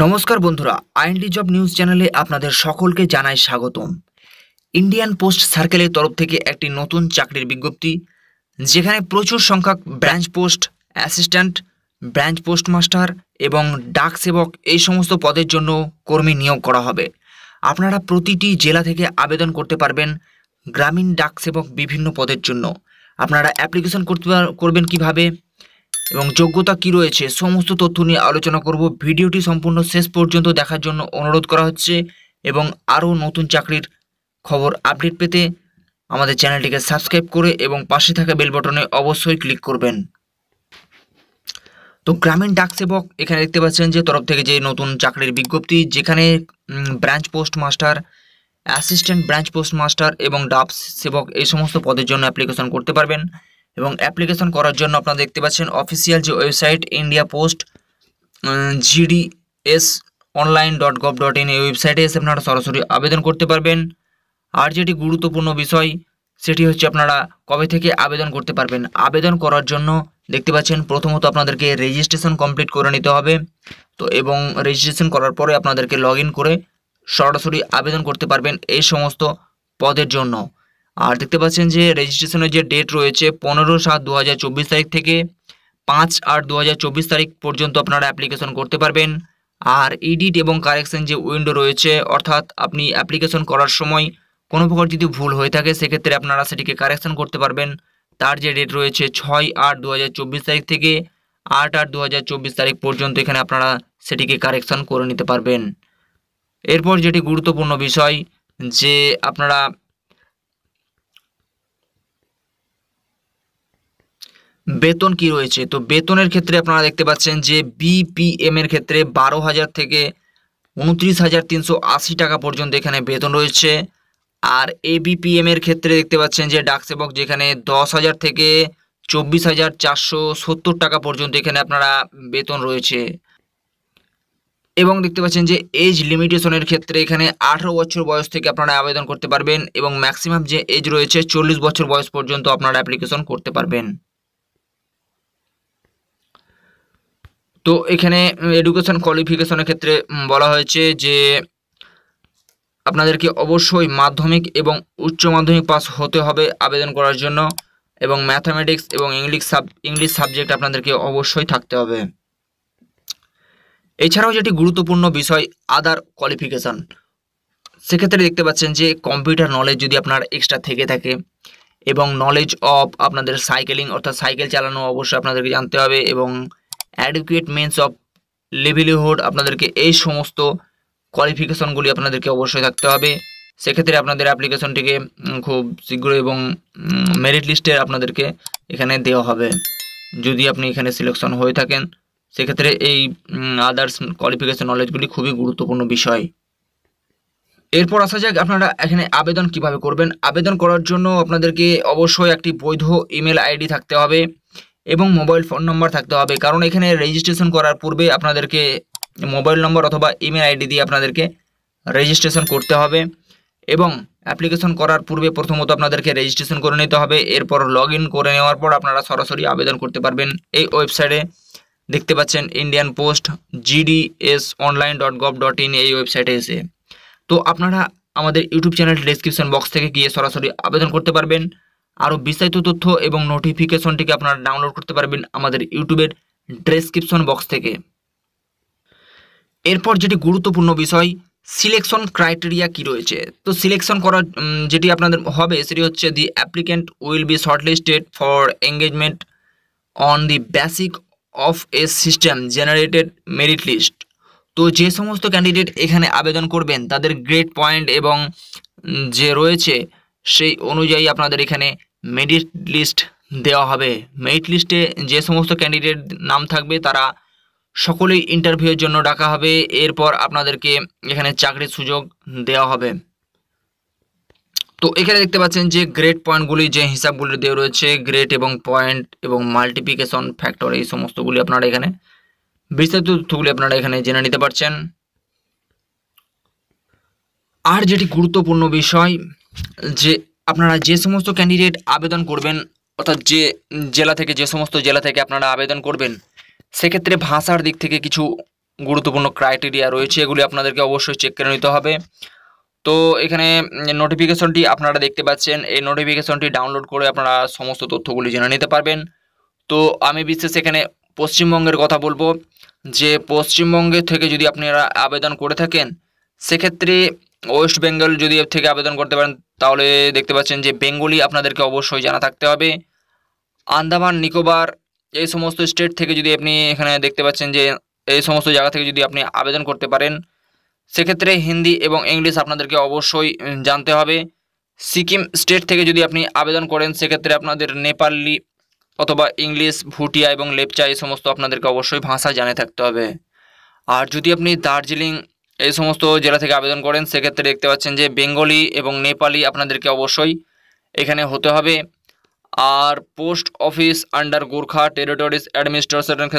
নমস্কার বন্ধুরা, IND job news চ্যানেলে আপনাদের সকলকে জানাই স্বাগতম। ইন্ডিয়ান পোস্ট সার্কেলের তরফ থেকে একটি নতুন চাকরির বিজ্ঞপ্তি, যেখানে প্রচুর সংখ্যক branch post assistant, branch post master এবং ডাক সেবক এই সমস্ত পদের জন্য কর্মী নিয়োগ করা হবে। আপনারা প্রতিটি জেলা থেকে আবেদন করতে পারবেন গ্রামীণ ডাক সেবক বিভিন্ন পদের জন্য। আপনারা অ্যাপ্লিকেশন করবেন কিভাবে এবং যোগ্যতা কি রয়েছে সমস্ত তথ্য নিয়ে আলোচনা করব। ভিডিওটি সম্পূর্ণ শেষ পর্যন্ত দেখার জন্য অনুরোধ করা হচ্ছে এবং আরও নতুন চাকরির খবর আপডেট পেতে আমাদের চ্যানেলটিকে সাবস্ক্রাইব করে এবং পাশে থাকা বেল বাটনে অবশ্যই ক্লিক করবেন। তো গ্রামীণ ডাক সেবক এখানে দেখতে পাচ্ছেন যে তরফ থেকে যে নতুন চাকরির বিজ্ঞপ্তি, যেখানে branch post master, assistant branch post master এবং ডাক সেবক এই সমস্ত পদের জন্য অ্যাপ্লিকেশন করতে পারবেন। এবং অ্যাপ্লিকেশন করার জন্য আপনারা দেখতে পাচ্ছেন অফিসিয়াল যে ওয়েবসাইট ইন্ডিয়া পোস্ট gdsonline.gov.in এই ওয়েবসাইটে এসে আপনারা সরাসরি আবেদন করতে পারবেন। আর যেটি গুরুত্বপূর্ণ বিষয় সেটি হচ্ছে আপনারা কবে থেকে আবেদন করতে পারবেন। আবেদন করার জন্য দেখতে পাচ্ছেন প্রথমত আপনাদেরকে রেজিস্ট্রেশন কমপ্লিট করে নিতে হবে। তো এবং রেজিস্ট্রেশন করার পরে আপনাদেরকে লগ ইন করে সরাসরি আবেদন করতে পারবেন এই সমস্ত পদের জন্য। আর দেখতে পাচ্ছেন যে রেজিস্ট্রেশনের যে ডেট রয়েছে 15/7/2024 তারিখ থেকে 5/8/2024 তারিখ পর্যন্ত আপনারা অ্যাপ্লিকেশন করতে পারবেন। আর এডিট এবং কারেকশন যে উইন্ডো রয়েছে, অর্থাৎ আপনি অ্যাপ্লিকেশন করার সময় কোনো প্রকার যদি ভুল হয়ে থাকে সেক্ষেত্রে আপনারা সেটিকে কারেকশন করতে পারবেন। তার যে ডেট রয়েছে 6/8/2024 তারিখ থেকে 8/8/2024 তারিখ পর্যন্ত এখানে আপনারা সেটিকে কারেকশন করে নিতে পারবেন। এরপর যেটি গুরুত্বপূর্ণ বিষয় যে আপনারা বেতন কি রয়েছে, তো বেতনের ক্ষেত্রে আপনারা দেখতে পাচ্ছেন যে বিপিএম এর ক্ষেত্রে 12,000 থেকে 29,380 টাকা পর্যন্ত এখানে বেতন রয়েছে। আর এবিপিএম এর ক্ষেত্রে দেখতে পাচ্ছেন যে ডাক সেবক, যেখানে 10,000 থেকে 24,470 টাকা পর্যন্ত এখানে আপনারা বেতন রয়েছে। এবং দেখতে পাচ্ছেন যে এজ লিমিটেশনের ক্ষেত্রে এখানে 18 বছর বয়স থেকে আপনারা আবেদন করতে পারবেন এবং ম্যাক্সিমাম যে এজ রয়েছে 40 বছর বয়স পর্যন্ত আপনারা অ্যাপ্লিকেশন করতে পারবেন। তো এখানে এডুকেশন কোয়ালিফিকেশনের ক্ষেত্রে বলা হয়েছে যে আপনাদেরকে অবশ্যই মাধ্যমিক এবং উচ্চ মাধ্যমিক পাস হতে হবে আবেদন করার জন্য, এবং ম্যাথামেটিক্স এবং ইংলিশ সাবজেক্ট আপনাদেরকে অবশ্যই থাকতে হবে। এছাড়াও যেটি গুরুত্বপূর্ণ বিষয় আদার কোয়ালিফিকেশন, সেক্ষেত্রে দেখতে পাচ্ছেন যে কম্পিউটার নলেজ যদি আপনার এক্সট্রা থেকে থাকে এবং নলেজ অফ আপনাদের সাইকেলিং অর্থাৎ সাইকেল চালানো অবশ্যই আপনাদেরকে জানতে হবে, এবং অ্যাডিকুয়েট মিনস অফ লিভলিহুড আপনাদেরকে এই সমস্ত কোয়ালিফিকেশনগুলি আপনাদেরকে অবশ্যই থাকতে হবে। সেক্ষেত্রে আপনাদের অ্যাপ্লিকেশনটিকে খুব শীঘ্রই এবং মেরিট লিস্টে আপনাদেরকে এখানে দেওয়া হবে। যদি আপনি এখানে সিলেকশন হয়ে থাকেন সেক্ষেত্রে এই আদার্স কোয়ালিফিকেশন নলেজগুলি খুবই গুরুত্বপূর্ণ বিষয়। এরপর আসা যাক আপনারা এখানে আবেদন কিভাবে করবেন। আবেদন করার জন্য আপনাদেরকে অবশ্যই একটি বৈধ ইমেল আইডি থাকতে হবে এবং মোবাইল ফোন নম্বর থাকতে হবে, কারণ এখানে রেজিস্ট্রেশন করার পূর্বে আপনাদেরকে মোবাইল নম্বর অথবা ইমেল আইডি দিয়ে আপনাদেরকে রেজিস্ট্রেশন করতে হবে। এবং অ্যাপ্লিকেশন করার পূর্বে প্রথমত আপনাদেরকে রেজিস্ট্রেশন করে নিতে হবে। এরপর লগ ইন করে নেওয়ার পর আপনারা সরাসরি আবেদন করতে পারবেন এই ওয়েবসাইটে। দেখতে পাচ্ছেন ইন্ডিয়ান পোস্ট gdsonline.gov.in এই ওয়েবসাইটে এসে। তো আপনারা আমাদের ইউটিউব চ্যানেল ডেসক্রিপশন বক্স থেকে গিয়ে সরাসরি আবেদন করতে পারবেন। আরও বিস্তারিত তথ্য এবং নোটিফিকেশনটিকে আপনারা ডাউনলোড করতে পারবেন আমাদের ইউটিউবের ডেসক্রিপশন বক্স থেকে। এরপর যেটি গুরুত্বপূর্ণ বিষয় সিলেকশন ক্রাইটেরিয়া কি রয়েছে, তো সিলেকশন করার যেটি আপনাদের হবে সেটি হচ্ছে the applicant will be shortlisted for engagement on the basic of a system generated merit list. তো যে সমস্ত ক্যান্ডিডেট এখানে আবেদন করবেন তাদের গ্রেড পয়েন্ট এবং যে রয়েছে সেই অনুযায়ী আপনাদের এখানে মেরিট লিস্ট দেওয়া হবে। মেরিট লিস্টে যে সমস্ত ক্যান্ডিডেট নাম থাকবে তারা সকলেই ইন্টারভিউয়ের জন্য ডাকা হবে। এরপর আপনাদেরকে এখানে চাকরির সুযোগ দেওয়া হবে। তো এখানে দেখতে পাচ্ছেন যে গ্রেড পয়েন্টগুলি যে হিসাবগুলি দেওয়া রয়েছে, গ্রেড এবং পয়েন্ট এবং মাল্টিপ্লিকেশন ফ্যাক্টর এই সমস্তগুলি আপনারা এখানে বিস্তারিত তথ্যগুলি আপনারা এখানে জেনে নিতে পারছেন। আর যেটি গুরুত্বপূর্ণ বিষয় যে আপনারা যে সমস্ত ক্যান্ডিডেট আবেদন করবেন অর্থাৎ যে জেলা থেকে যে সমস্ত জেলা থেকে আপনারা আবেদন করবেন সেক্ষেত্রে ভাষার দিক থেকে কিছু গুরুত্বপূর্ণ ক্রাইটেরিয়া রয়েছে, এগুলি আপনাদেরকে অবশ্যই চেক করে নিতে হবে। তো এখানে নোটিফিকেশনটি আপনারা দেখতে পাচ্ছেন, এই নোটিফিকেশনটি ডাউনলোড করে আপনারা সমস্ত তথ্যগুলি জেনে নিতে পারবেন। তো আমি বিশেষ এখানে পশ্চিমবঙ্গের কথা বলবো, যে পশ্চিমবঙ্গের থেকে যদি আপনারা আবেদন করে থাকেন, সেক্ষেত্রে ওয়েস্ট বেঙ্গল যদি এর থেকে আবেদন করতে পারেন, তাহলে দেখতে পাচ্ছেন যে বেঙ্গলি আপনাদেরকে অবশ্যই জানা থাকতে হবে। আন্দামান নিকোবর এই সমস্ত স্টেট থেকে যদি আপনি এখানে দেখতে পাচ্ছেন যে এই সমস্ত জায়গা থেকে যদি আপনি আবেদন করতে পারেন, সেক্ষেত্রে হিন্দি এবং ইংলিশ আপনাদেরকে অবশ্যই জানতে হবে। সিকিম স্টেট থেকে যদি আপনি আবেদন করেন, সেক্ষেত্রে আপনাদের নেপালি অথবা ইংলিশ, ভুটিয়া এবং লেপচা এই সমস্ত আপনাদেরকে অবশ্যই ভাষা জানে থাকতে হবে। আর যদি আপনি দার্জিলিং এই সমস্ত জেলা থেকে আবেদন করেন, সেক্ষেত্রে দেখতে পাচ্ছেন যে বেঙ্গলি এবং নেপালি আপনাদেরকে অবশ্যই এখানে হতে হবে। আর post office under Gorkha territories অ্যাডমিনিস্ট্রেশনের ক্ষেত্রে